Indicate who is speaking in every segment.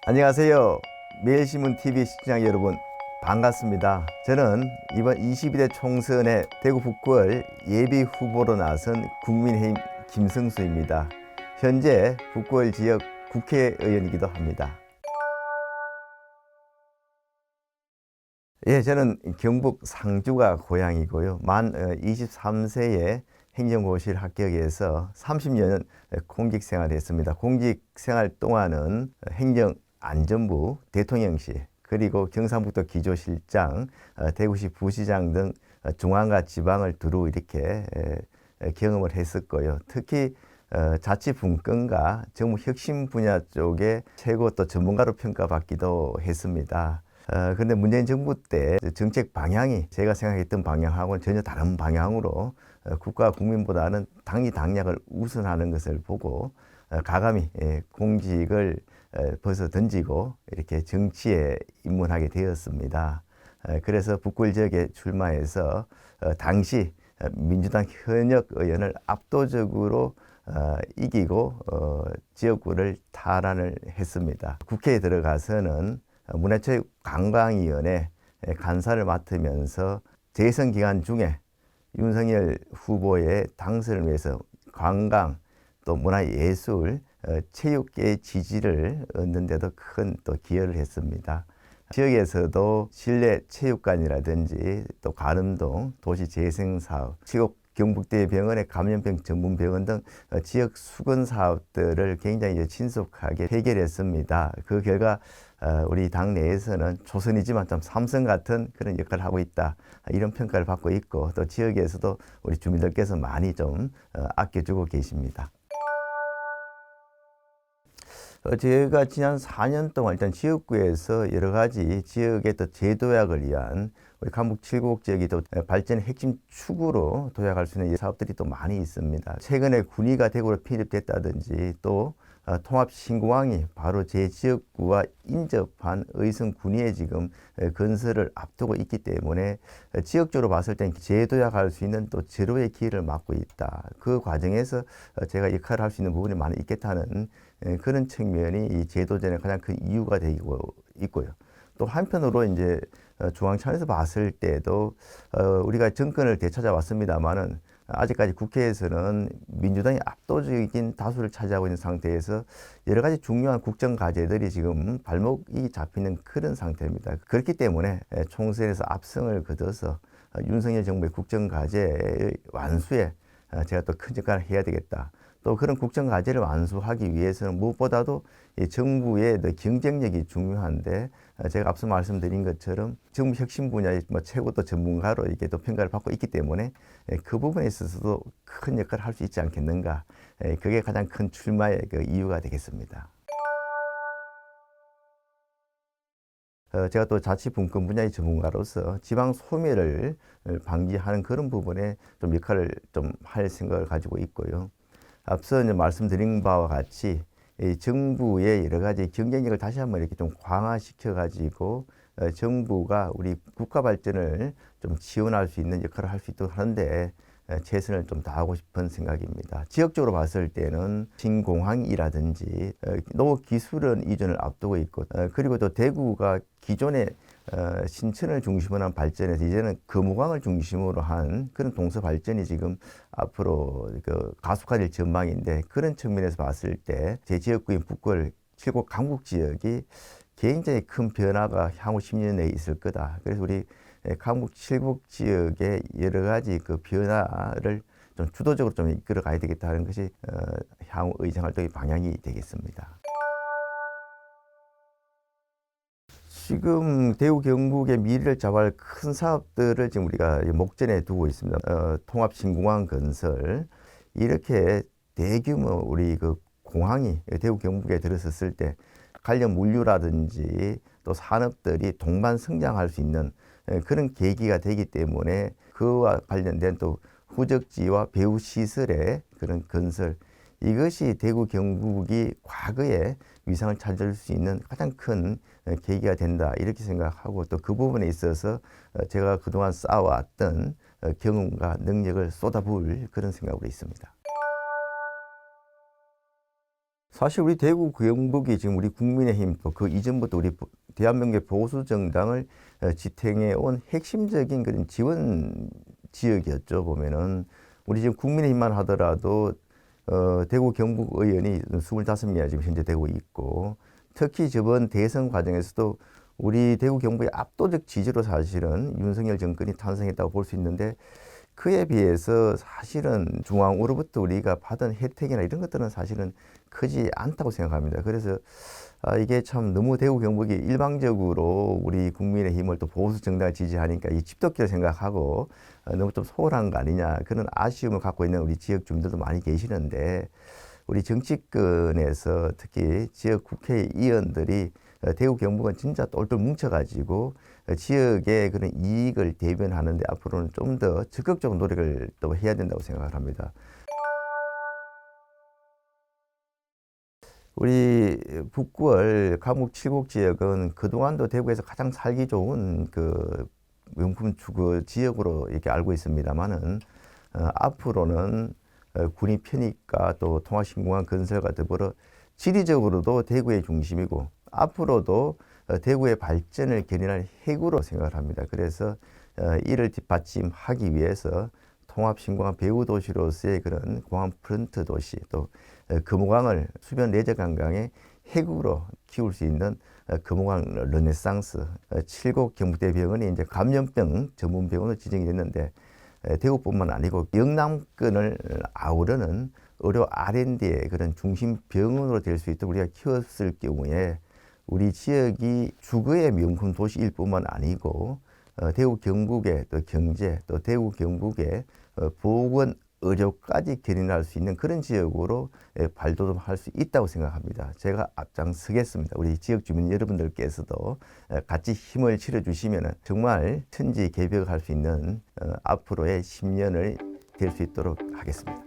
Speaker 1: 안녕하세요. 매일신문TV 시청자 여러분, 반갑습니다. 저는 이번 22대 총선에 대구 북구을 예비 후보로 나선 국민의힘 김성수입니다. 현재 북구을 지역 국회의원이기도 합니다. 예, 저는 경북 상주가 고향이고요. 만 23세에 행정고시를 합격해서 30년은 공직 생활을 했습니다. 공직 생활 동안은 행정안전부, 대통령실, 그리고 경상북도 기조실장, 대구시 부시장 등 중앙과 지방을 두루 이렇게 경험을 했었고요. 특히 자치분권과 정부 혁신 분야 쪽에 최고 또 전문가로 평가받기도 했습니다. 그런데 문재인 정부 때 정책 방향이 제가 생각했던 방향하고는 전혀 다른 방향으로 국가 국민보다는 당리 당략을 우선하는 것을 보고 가감히 공직을 벗어 던지고 이렇게 정치에 입문하게 되었습니다. 그래서 북구일 지역에 출마해서 당시 민주당 현역 의원을 압도적으로 이기고 지역구를 탈환을 했습니다. 국회에 들어가서는 문화체육관광위원회 간사를 맡으면서 재선 기간 중에 윤석열 후보의 당선을 위해서 관광, 또 문화예술, 체육계의 지지를 얻는 데도 큰 또 기여를 했습니다. 지역에서도 실내 체육관이라든지 또 가름동 도시재생사업, 지역 경북대병원의 감염병 전문병원 등 지역 수건 사업들을 굉장히 신속하게 해결했습니다. 그 결과 우리 당 내에서는 조선이지만 좀 삼성 같은 그런 역할을 하고 있다, 이런 평가를 받고 있고, 또 지역에서도 우리 주민들께서 많이 좀 아껴주고 계십니다. 제가 지난 4년 동안 일단 지역구에서 여러 가지 지역의 또 재도약을 위한 우리 강북 7구 지역이 또 발전의 핵심 축으로 도약할 수 있는 사업들이 또 많이 있습니다. 최근에 군위가 대구로 편입됐다든지 또 통합신공항이 바로 제 지역구와 인접한 의성 군위에 지금 건설을 앞두고 있기 때문에 지역적으로 봤을 땐 재도약할 수 있는 또 제로의 기회를 맞고 있다. 그 과정에서 제가 역할을 할 수 있는 부분이 많이 있겠다는 그런 측면이 이 제도전의 가장 큰 이유가 되고 있고요. 또 한편으로 이제 중앙차원에서 봤을 때도 우리가 정권을 되찾아왔습니다만은 아직까지 국회에서는 민주당이 압도적인 다수를 차지하고 있는 상태에서 여러 가지 중요한 국정 과제들이 지금 발목이 잡히는 그런 상태입니다. 그렇기 때문에 총선에서 압승을 거둬서 윤석열 정부의 국정 과제의 완수에 제가 또 큰 역할을 해야 되겠다. 또 그런 국정 과제를 완수하기 위해서는 무엇보다도 이 정부의 경쟁력이 중요한데, 제가 앞서 말씀드린 것처럼 정부 혁신 분야의 최고 또 전문가로 이게 또 평가를 받고 있기 때문에 그 부분에 있어서도 큰 역할을 할 수 있지 않겠는가. 그게 가장 큰 출마의 그 이유가 되겠습니다. 제가 또 자치분권 분야의 전문가로서 지방 소멸을 방지하는 그런 부분에 좀 역할을 좀 할 생각을 가지고 있고요. 앞서 이제 말씀드린 바와 같이 이 정부의 여러 가지 경쟁력을 다시 한번 이렇게 좀 강화시켜 가지고 정부가 우리 국가 발전을 좀 지원할 수 있는 역할을 할 수 있도록 하는데 최선을 좀 다하고 싶은 생각입니다. 지역적으로 봤을 때는 신공항이라든지 농업기술원 이전을 앞두고 있고, 그리고 또 대구가 기존에 신천을 중심으로 한 발전에서 이제는 금호강을 중심으로 한 그런 동서 발전이 지금 앞으로 그 가속화될 전망인데, 그런 측면에서 봤을 때 제 지역구인 북구을 칠곡 강북 지역이 굉장히 큰 변화가 향후 10년 내에 있을 거다. 그래서 우리 강북 칠곡 지역의 여러 가지 그 변화를 좀 주도적으로 좀 이끌어 가야 되겠다 하는 것이 향후 의정 활동의 방향이 되겠습니다. 지금 대구 경북의 미래를 좌우할 큰 사업들을 지금 우리가 목전에 두고 있습니다. 통합신공항 건설, 이렇게 대규모 우리 그 공항이 대구 경북에 들어섰을 때 관련 물류라든지 또 산업들이 동반 성장할 수 있는 그런 계기가 되기 때문에 그와 관련된 또 후적지와 배후 시설의 그런 건설, 이것이 대구 경북이 과거에 위상을 찾을 수 있는 가장 큰 계기가 된다, 이렇게 생각하고, 또 그 부분에 있어서 제가 그동안 쌓아왔던 경험과 능력을 쏟아부을 그런 생각으로 있습니다. 사실 우리 대구 경북이 지금 우리 국민의힘 또 그 이전부터 우리 대한민국의 보수 정당을 지탱해 온 핵심적인 그런 지원 지역이었죠. 보면은 우리 지금 국민의힘만 하더라도 대구 경북 의원이 25명이나 지금 현재 되고 있고, 특히 저번 대선 과정에서도 우리 대구 경북의 압도적 지지로 사실은 윤석열 정권이 탄생했다고 볼 수 있는데, 그에 비해서 사실은 중앙으로부터 우리가 받은 혜택이나 이런 것들은 사실은 크지 않다고 생각합니다. 그래서 이게 참 너무 대구 경북이 일방적으로 우리 국민의힘을 또 보수 정당을 지지하니까 이 집도끼를 생각하고 너무 좀 소홀한 거 아니냐, 그런 아쉬움을 갖고 있는 우리 지역 주민들도 많이 계시는데, 우리 정치권에서 특히 지역 국회의원들이 대구 경북은 진짜 똘똘 뭉쳐가지고 지역의 그런 이익을 대변하는데 앞으로는 좀 더 적극적인 노력을 또 해야 된다고 생각을 합니다. 우리 북구월 감옥 칠곡 지역은 그동안도 대구에서 가장 살기 좋은 그 명품 주거 지역으로 이렇게 알고 있습니다만은, 앞으로는 군이 편입과 또 통합신공항 건설과 더불어 지리적으로도 대구의 중심이고, 앞으로도 대구의 발전을 견인할 해구로 생각을 합니다. 그래서 이를 뒷받침하기 위해서 통합신공항 배후 도시로서의 그런 공항 프런트 도시, 또 금호강을 수변 레저 관광의 해구로 키울 수 있는 금호강 르네상스, 칠곡 경북대병원이 이제 감염병 전문 병원으로 지정이 됐는데, 대구뿐만 아니고 영남권을 아우르는 의료 R&D의 그런 중심 병원으로 될 수 있도록 우리가 키웠을 경우에 우리 지역이 주거의 명품 도시일 뿐만 아니고 대구 경북의 또 경제, 또 대구 경북의 보건 의료까지 견인할 수 있는 그런 지역으로 발돋움할 수 있다고 생각합니다. 제가 앞장서겠습니다. 우리 지역 주민 여러분들께서도 같이 힘을 실어 주시면 정말 천지개벽할 수 있는 앞으로의 10년을 될 수 있도록 하겠습니다.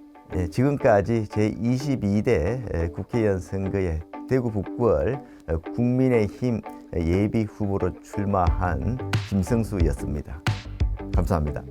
Speaker 1: 지금까지 제22대 국회의원 선거에 대구 북구월 국민의힘 예비 후보로 출마한 김성수였습니다. 감사합니다.